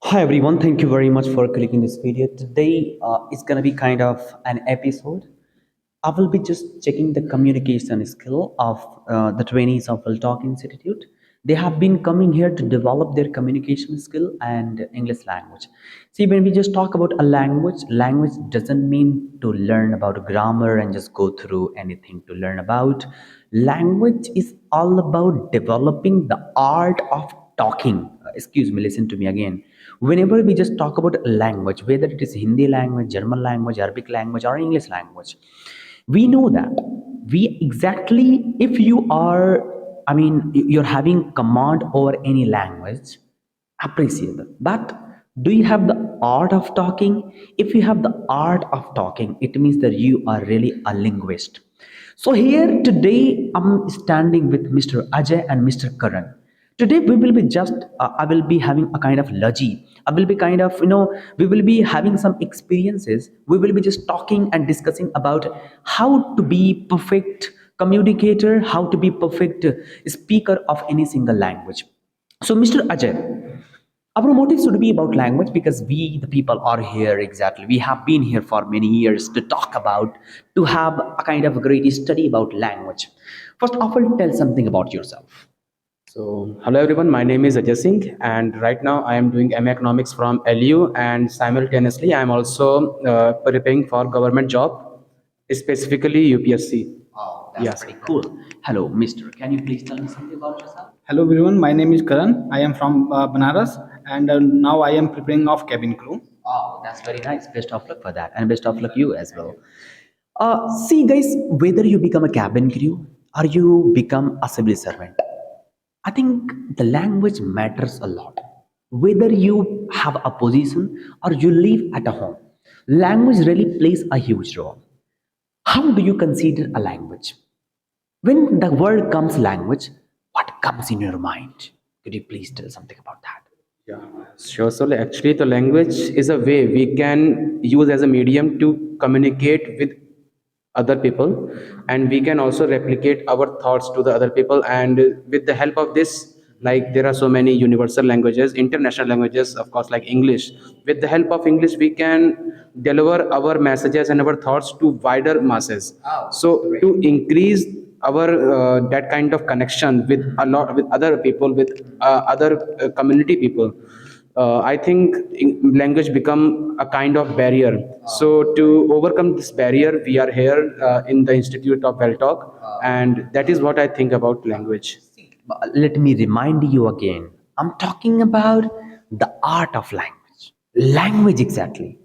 Hi everyone, thank you very much for clicking this video. Today is gonna be kind of an episode. I will be just checking the communication skill of the trainees of WellTalk Institute. They have been coming here to develop their communication skill and English language. See, when we just talk about a language doesn't mean to learn about grammar and just go through anything to learn about. Language is all about developing the art of talking. Excuse me, listen to me again. Whenever we just talk about language, whether it is Hindi language, German language, Arabic language, or English language, we know that we exactly, if you are, you're having command over any language, appreciable. But do you have the art of talking? If you have the art of talking, it means that you are really a linguist. So here today I'm standing with Mr. Ajay and Mr. Karan. Today we will be just I will be having a kind of logi. I will be kind of, we will be having some experiences. We will be just talking and discussing about how to be perfect communicator, how to be perfect speaker of any single language. So Mr. Ajay, our motive should be about language because we, the people, are here exactly. We have been here for many years to talk about, to have a kind of great study about language. First of all, tell something about yourself. So, hello everyone, my name is Ajay Singh, and right now I am doing MA Economics from LU, and simultaneously I am also preparing for government job, specifically UPSC. Oh, that's Yes. pretty cool. Hello, Mister. Can you please tell me something about yourself? Hello everyone, my name is Karan. I am from Banaras and now I am preparing of cabin crew. Oh, that's very nice. Best of luck for that, and best of luck you as well. See, guys, whether you become a cabin crew or you become a civil servant, I think the language matters a lot. Whether you have a position or you live at a home, language really plays a huge role. How do you consider a language? When the word comes language, what comes in your mind? Could you please tell something about that? Yeah, sure. So, actually, the language is a way we can use as a medium to communicate with other people, and we can also replicate our thoughts to the other people. And with the help of this, like there are so many universal languages, international languages, of course, like English. With the help of English, we can deliver our messages and our thoughts to wider masses. So, to increase our that kind of connection with a lot with other people, with other community people, I think language become a kind of barrier. So to overcome this barrier, we are here in the Institute of WellTalk, and that is what I think about language. Let me remind you again. I'm talking about the art of language. Language exactly.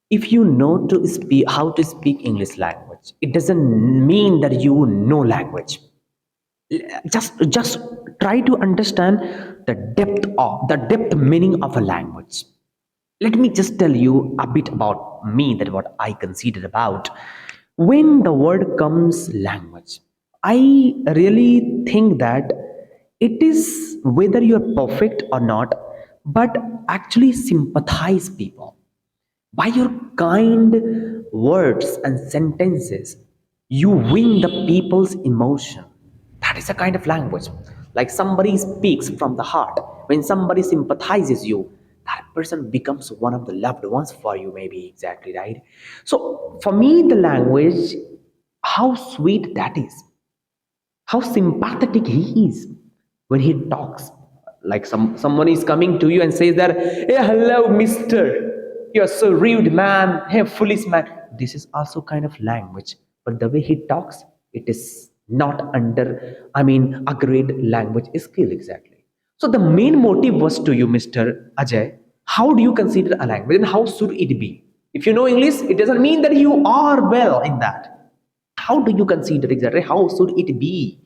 If you know to speak how to speak English language, it doesn't mean that you know language. Just try to understand the depth meaning of a language. Let me just tell you a bit about me, that what I consider about when the word comes language. I really think that it is whether you're perfect or not, but actually sympathize people by your kind words and sentences. You win the people's emotion. That is a kind of language. Like somebody speaks from the heart. When somebody sympathizes you, that person becomes one of the loved ones for you, maybe exactly, right? So for me, the language, how sweet that is, how sympathetic he is when he talks. Like someone is coming to you and says that, hey, hello, mister, you're so rude, man, hey, foolish man. This is also kind of language, but the way he talks, it is not under, a great language skill exactly. So the main motive was to you, Mr. Ajay, how do you consider a language and how should it be? If you know English, it doesn't mean that you are well in that. How do you consider exactly? How should it be?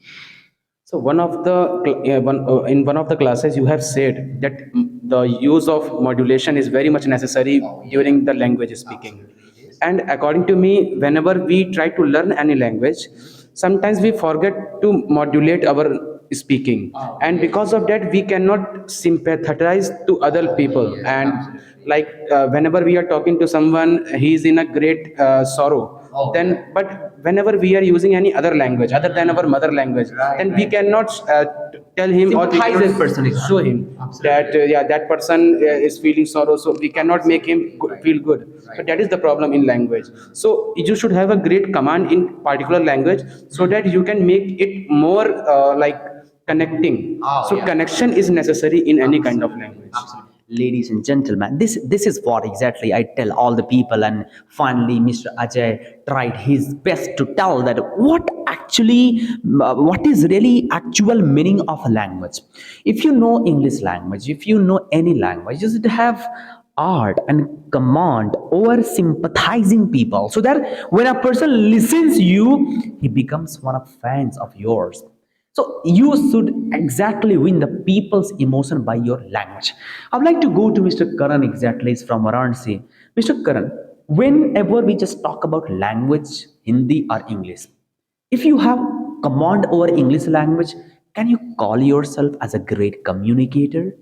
So one of the in one of the classes you have said that the use of modulation is very much necessary during the language speaking. And according to me, whenever we try to learn any language, sometimes we forget to modulate our speaking, and because of that we cannot sympathize to other people. And like whenever we are talking to someone, he is in a great sorrow, then but whenever we are using any other language other than our mother language, then we cannot tell him, or we Sympathize cannot that person is show him that yeah, that person is feeling sorrow, so we cannot make him feel good. But that is the problem in language. So you should have a great command in particular language, so that you can make it more like connecting. So connection is necessary in any kind of language. Ladies and gentlemen, this is what exactly I tell all the people, and finally Mr. Ajay tried his best to tell that what actually what is really actual meaning of a language. If you know English language, if you know any language, you should have art and command over sympathizing people, so that when a person listens you, he becomes one of fans of yours. So you should exactly win the people's emotion by your language. I would like to go to Mr. Karan exactly. He's from Varanasi. Mr. Karan, whenever we just talk about language, Hindi or English, if you have command over English language, can you call yourself as a great communicator?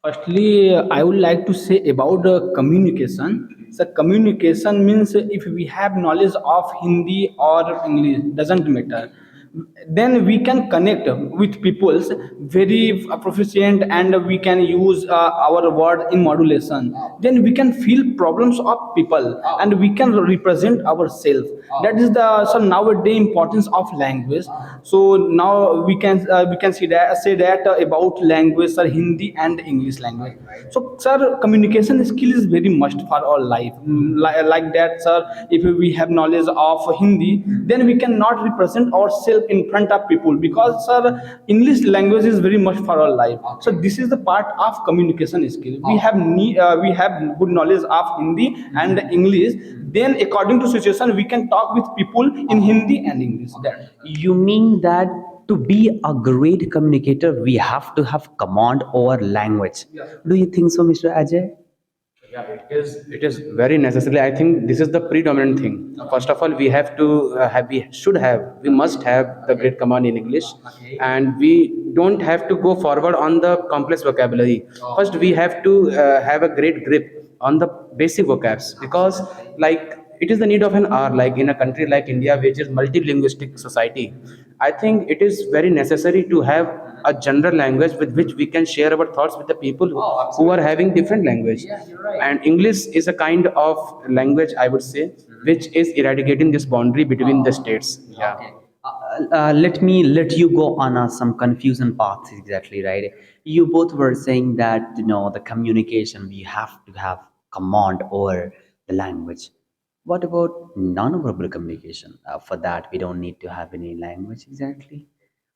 Firstly, I would like to say about communication. So communication means if we have knowledge of Hindi or English, doesn't matter. Then we can connect with people's very proficient, and we can use our word in modulation. Then we can feel problems of people, and we can represent ourselves. That is the so nowadays importance of language. So now we can say that about language, sir, Hindi and English language. So sir, communication skill is very must for our life. Like that, sir, if we have knowledge of Hindi, then we cannot represent ourselves in front of people, because sir, English language is very much for our life. So this is the part of communication skill. We have good knowledge of Hindi and English. Then according to situation, we can talk with people in Hindi and English. That. You mean that to be a great communicator, we have to have command over language. Do you think so, Mr. Ajay? Yeah, it is very necessary. I think this is the predominant thing. First of all, we have to we must have the great command in English, and we don't have to go forward on the complex vocabulary. First, we have to have a great grip on the basic vocabs, because like it is the need of an hour. Like in a country like India, which is multilingualistic society, I think it is very necessary to have a general language with which we can share our thoughts with the people who are having different language. And English is a kind of language, I would say, which is eradicating this boundary between the states. Yeah. Let you go on some confusion paths exactly, right? You both were saying that the communication, we have to have command over the language. What about non-verbal communication? For that, we don't need to have any language exactly.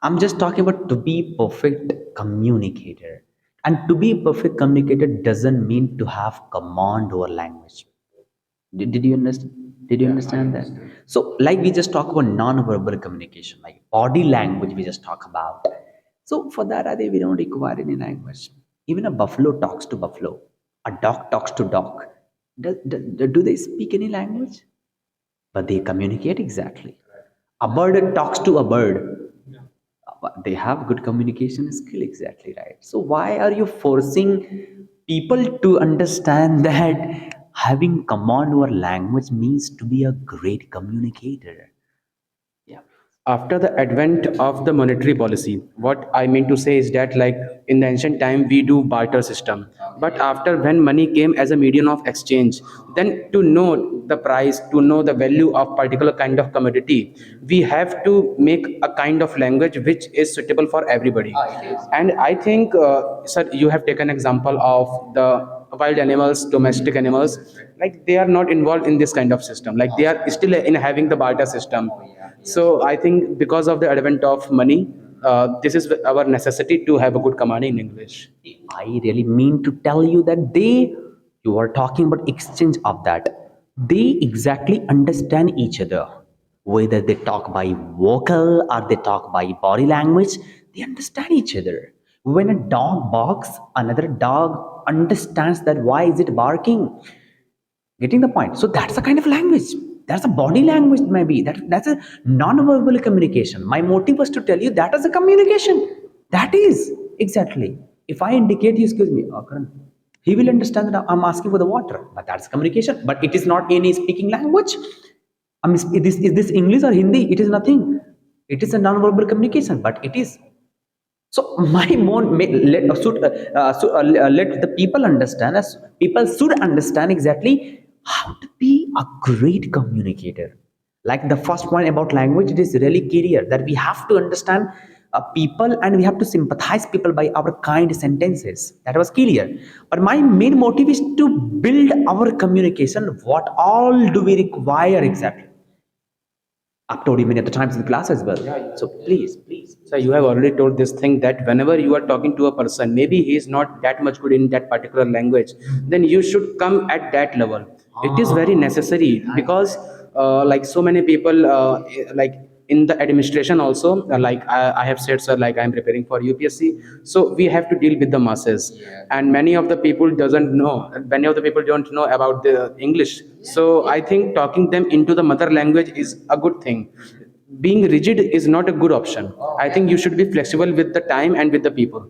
I'm just talking about to be perfect communicator, and to be perfect communicator doesn't mean to have command over language. Did you understand? Did you understand that? So, like we just talk about non-verbal communication, like body language, we just talk about. So, for that, I think we don't require any language. Even a buffalo talks to buffalo, a dog talks to dog. Do they speak any language? But they communicate exactly. A bird talks to a bird. They have good communication skill exactly, right? So why are you forcing people to understand that having command over language means to be a great communicator? Yeah. After the advent of the monetary policy, what I mean to say is that like in the ancient time we do barter system, but after when money came as a medium of exchange, then to know the price, to know the value of particular kind of commodity, we have to make a kind of language which is suitable for everybody. And I think sir, you have taken example of the wild animals, domestic animals, like they are not involved in this kind of system, like they are still in having the barter system. So I think because of the advent of money, this is our necessity to have a good command in English. I really mean to tell you that you are talking about exchange of that. They exactly understand each other. Whether they talk by vocal or they talk by body language, they understand each other. When a dog barks, another dog understands that why is it barking. Getting the point? So that's a kind of language. That's a body language, maybe. That's a non-verbal communication. My motive was to tell you that is a communication. That is exactly. If I indicate you, excuse me, Karan, he will understand that I'm asking for the water. But that's communication. But it is not any speaking language. Is this English or Hindi? It is nothing. It is a non-verbal communication, but it is. So my more let the people understand, as people should understand exactly how to be a great communicator. Like the first point about language, it is really clear that we have to understand people, and we have to sympathize people by our kind sentences. That was clear. But my main motive is to build our communication. What all do we require exactly? I've told you many other times in class as well. So please. So you have already told this thing that whenever you are talking to a person, maybe he is not that much good in that particular language, then you should come at that level. It is very necessary because like so many people like in the administration also, like I have said, sir, like I am preparing for UPSC, so we have to deal with the masses, and many of the people don't know about the English. So I think talking them into the mother language is a good thing. Being rigid is not a good option. I think you should be flexible with the time and with the people.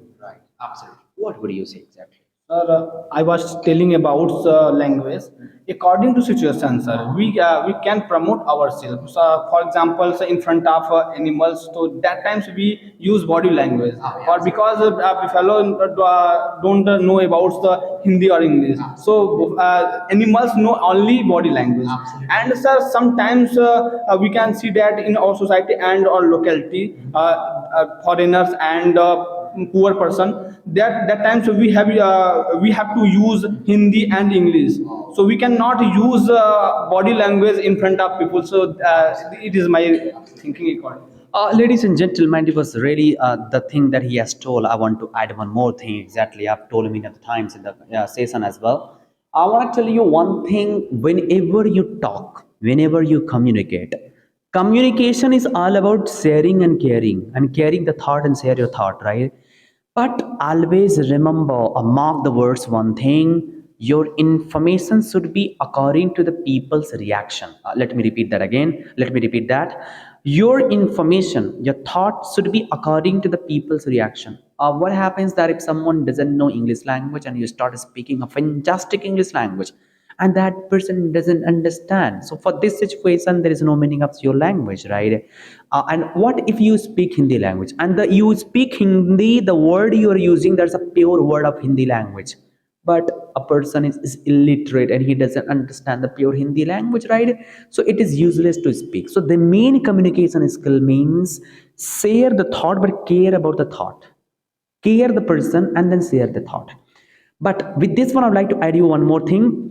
What would you say exactly? Sir, I was telling about language. According to situation, sir, we can promote ourselves. For example, so in front of animals, so that times we use body language. Or because we fellow don't know about the Hindi or English, so animals know only body language. And sir, sometimes we can see that in our society and our locality, foreigners and poor person, that times we have to use Hindi and English, so we cannot use body language in front of people. So it is my thinking according. Ladies and gentlemen, it was really the thing that he has told. I want to add one more thing exactly. I've told him many other times in the session as well. I want to tell you one thing. Whenever you talk, whenever you communicate, communication is all about sharing and caring the thought and share your thought, right? But always remember or mark the words one thing: your information should be according to the people's reaction. Let me repeat that again. Let me repeat that. Your information, your thoughts should be according to the people's reaction. What happens that if someone doesn't know English language and you start speaking a fantastic English language, and that person doesn't understand, so for this situation there is no meaning of your language, right? And what if you speak Hindi language, and you speak Hindi, the word you are using, there's a pure word of Hindi language, but a person is illiterate and he doesn't understand the pure Hindi language, right? So it is useless to speak. So the main communication skill means share the thought but care about the thought, care the person, and then share the thought. But with this one, I'd like to add you one more thing.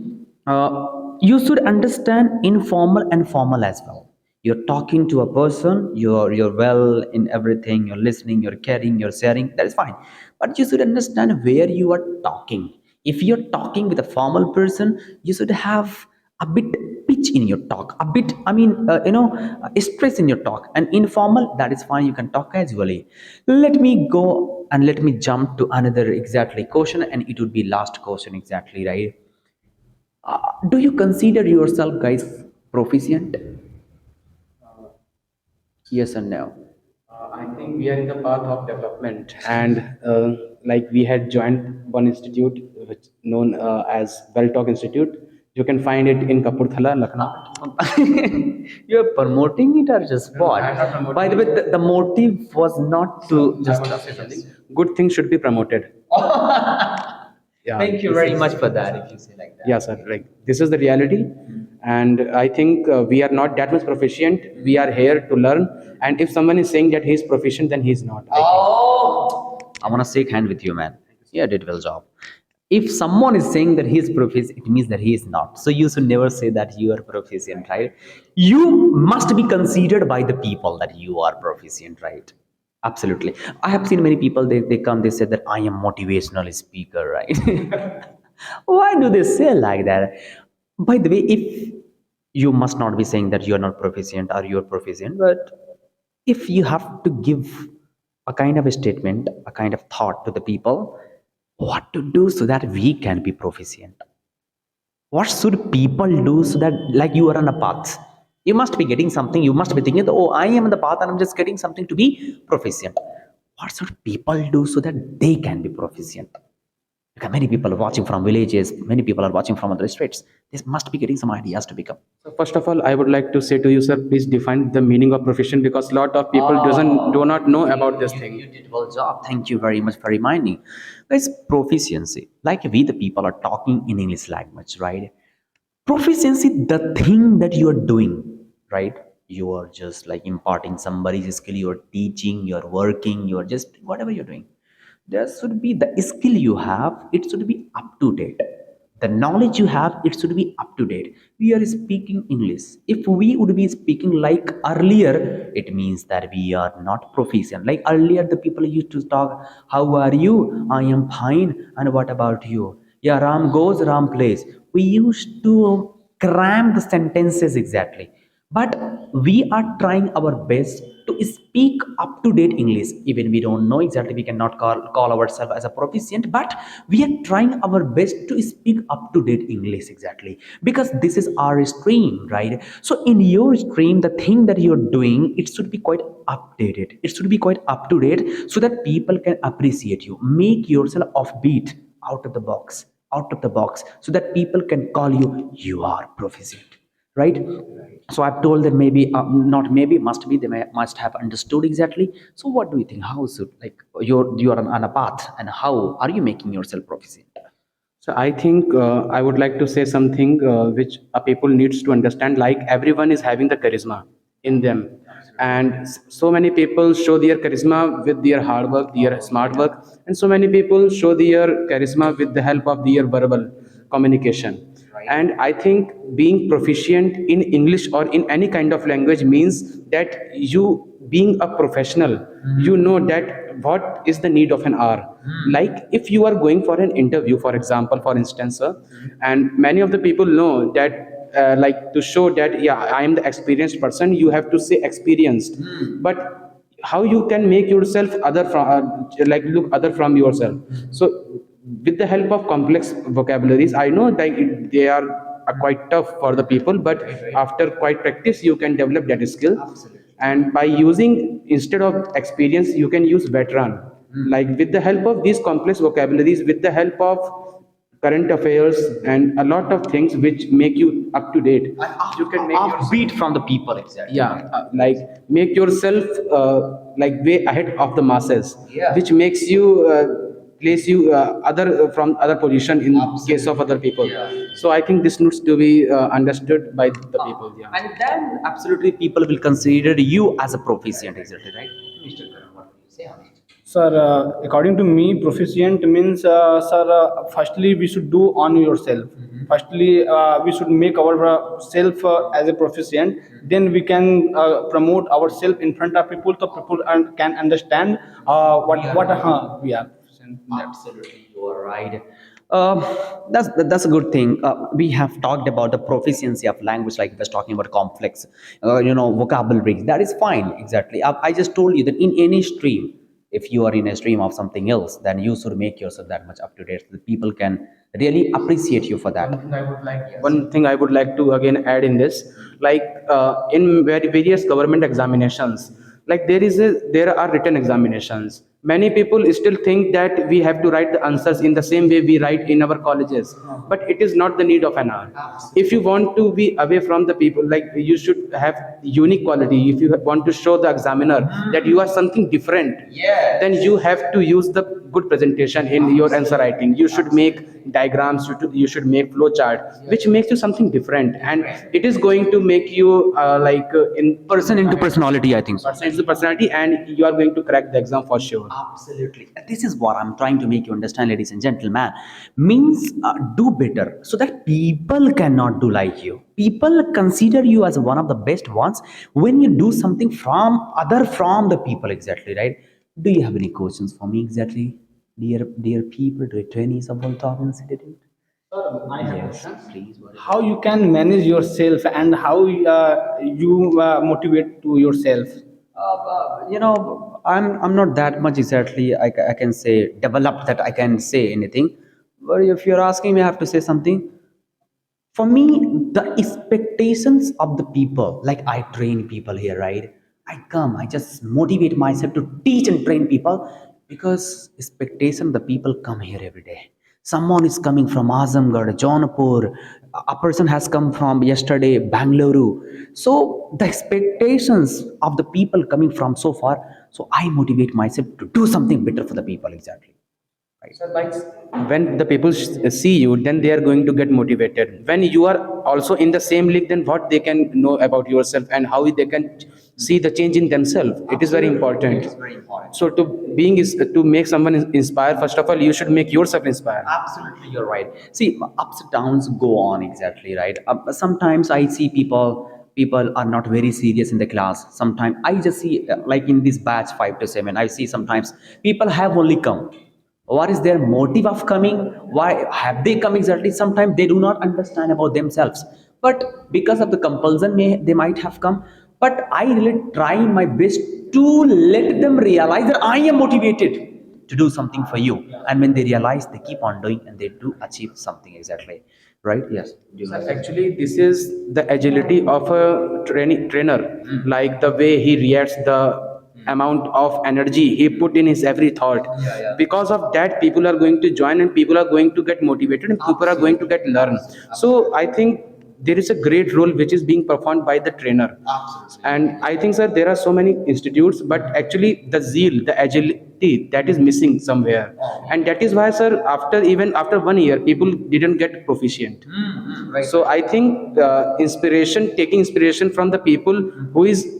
You should understand informal and formal as well. You're talking to a person, you're well in everything, you're listening, you're caring, you're sharing, that is fine. But you should understand where you are talking. If you're talking with a formal person, you should have a bit pitch in your talk, a bit, stress in your talk. And informal, that is fine, you can talk casually. Let me go and let me jump to another exactly question, and it would be last question exactly, right? Do you consider yourself guys proficient? Yes or no? I think we are in the path of development, and like we had joined one institute which known as WellTalk Institute. You can find it in Kapoorthla, Lucknow. You're promoting it or just No, what? I'm not promoting By the way, it. the motive was not to I just. want to say something. Good things should be promoted. Yeah, Thank you this very is- much for that. If you say like that. Yeah, sir. Like this is the reality, and I think we are not that much proficient. We are here to learn, and if someone is saying that he is proficient, then he is not. I think. Oh, I want to shake hand with you, man. Yeah, did well job. If someone is saying that he is proficient, it means that he is not. So you should never say that you are proficient, right? You must be considered by the people that you are proficient, right? Absolutely. I have seen many people, they come, they say that I am motivational speaker, right? Why do they say like that? By the way, if you must not be saying that you are not proficient or you are proficient, but if you have to give a kind of a statement, a kind of thought to the people, what to do so that we can be proficient? What should people do so that, like, you are on a path? You must be getting something, you must be thinking, oh, I am on the path and I'm just getting something to be proficient. What should people do so that they can be proficient? Because many people are watching from villages, many people are watching from other states. They must be getting some ideas to become. So first of all, I would like to say to you, sir, please define the meaning of proficient because a lot of people do not know about this You thing. did well job. Thank you very much for reminding. Guys, proficiency. Like we the people are talking in English language, right? Proficiency, the thing that you are doing, right? You are just like imparting somebody's skill, you're teaching, you're working, you're just whatever you're doing. There should be the skill you have, it should be up to date. The knowledge you have, it should be up to date. We are speaking English. If we would be speaking like earlier, it means that we are not proficient. Like earlier, the people used to talk, how are you? I am fine. And what about you? Yeah, Ram goes, Ram plays. We used to cram the sentences exactly. But we are trying our best to speak up to date English. Even we don't know exactly, we cannot call ourselves as a proficient, but we are trying our best to speak up to date English exactly. Because this is our stream, right? So in your stream, the thing that you're doing, it should be quite updated. It should be quite up to date so that people can appreciate you. Make yourself offbeat, out of the box, out of the box, so that people can call you, you are proficient, right? So I've told them maybe not maybe must be they must have understood exactly. So what do you think, how should like you're on a path, and how are you making yourself proficient? So I think I would like to say something which a people needs to understand. Like everyone is having the charisma in them, and so many people show their charisma with their hard work, their smart work, and so many people show their charisma with the help of their verbal communication. And I think being proficient in English or in any kind of language means that you being a professional, you know that what is the need of an hour. Like if you are going for an interview, for example, for instance, sir, and many of the people know that like to show that yeah, I am the experienced person, you have to say experienced. But how you can make yourself other from like look other from yourself? So with the help of complex vocabularies, I know that they are quite tough for the people, but after quite practice you can develop that skill. And by using instead of experience you can use veteran. Like with the help of these complex vocabularies, with the help of current affairs and a lot of things which make you up to date, you can make yourself, Offbeat from the people exactly, yeah, right? like make yourself like way ahead of the masses, Yeah. which makes you place you other from other position in case of other people. Yeah. So I think this needs to be understood by the people. Yeah. And then absolutely people will consider you as a proficient exactly, right? Mr. Karan, what will you say on it? Sir, according to me, proficient means, sir, firstly, we should do on yourself. Firstly, we should make our self as a proficient. Then we can promote ourselves in front of people, so people can understand what we are proficient in that. Absolutely, you are right. Um, that's a good thing. We have talked about the proficiency of language, like we was talking about complex, vocabulary. That is fine, exactly. I just told you that in any stream, if you are in a stream of something else, then you should make yourself that much up to date, so that people can really appreciate you for that. One thing I would like to again add in this, like in various government examinations, like there are written examinations. Many people still think that we have to write the answers in the same way we write in our colleges, but it is not the need of an hour. If you want to be away from the people, like you should have unique quality. If you want to show the examiner that you are something different, then you have to use the good presentation in your answer writing. You should make diagrams, you should make flow chart, which makes you something different, and it is going to make you in Person into personality, I think so. person is the personality, and you are going to crack the exam for sure. Absolutely. This is what I'm trying to make you understand, ladies and gentlemen. Means do better so that people cannot do like you. People consider you as one of the best ones when you do something from the people exactly, right? Do you have any questions for me exactly, dear people, dear trainees of WellTalk Institute? Sir, I have a Yes, question. please. What is How you can manage yourself and how you motivate to yourself? I'm not that much exactly. I can say developed that I can say anything. But if you're asking me, I have to say something. For me, the expectations of the people, like I train people here, right? I just motivate myself to teach and train people because expectation the people come here every day. Someone is coming from Azamgarh, Jaunpur, a person has come from yesterday Bangalore. So the expectations of the people coming from so far, so I motivate myself to do something better for the people, exactly. Sir, like when the people see you, then they are going to get motivated. When you are also in the same league, then what they can know about yourself and how they can see the change in themselves. It is very important. It is very important. So to being is to make someone inspire. First of all, you should make yourself inspire. Absolutely, you're right. See, ups and downs go on, exactly, right? Sometimes I see people are not very serious in the class. Sometimes I just see, like in this batch 5 to 7, I see sometimes people have only come. What is their motive of coming? Why have they come exactly? Sometimes they do not understand about themselves. But because of the compulsion, they might have come. But I really try my best to let them realize that I am motivated to do something for you. And when they realize, they keep on doing and they do achieve something, exactly, right? Yes. Do you have Actually, this is the agility of a trainer, like the way he reacts, the amount of energy he put in his every thought. Because of that, people are going to join and people are going to get motivated and people are going to get learn. So I think there is a great role which is being performed by the trainer. And I think, sir, there are so many institutes, but actually the zeal, the agility, that is missing somewhere. And that is why, sir, even after 1 year, people didn't get proficient. right? So I think taking inspiration from the people who is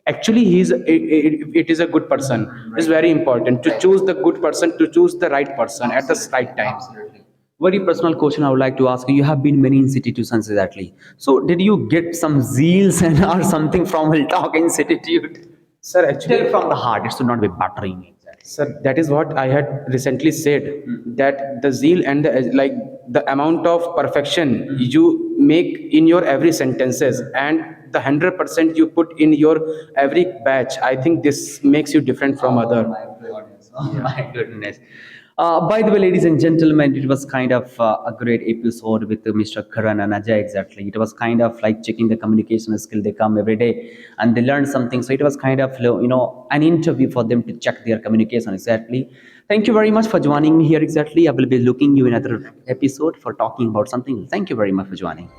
actually it is a good person is very important. To choose the good person, to choose the right person at the right time. Very personal question I would like to ask you. You have been many institutions, exactly. So did you get some zeals and or something from WellTalk Institute? Sir, Tell actually, from the heart. It should not be battering. sir, that is what I had recently said, that the zeal and the amount of perfection you make in your every sentences and the 100% you put in your every batch, I think this makes you different from other. Goodness. Oh my goodness. By the way, ladies and gentlemen, it was kind of a great episode with Mr. Karan and Ajay, exactly. It was kind of like checking the communication skill. They come every day and they learn something. So it was kind of, an interview for them to check their communication, exactly. Thank you very much for joining me here, exactly. I will be looking you in another episode for talking about something. Thank you very much for joining.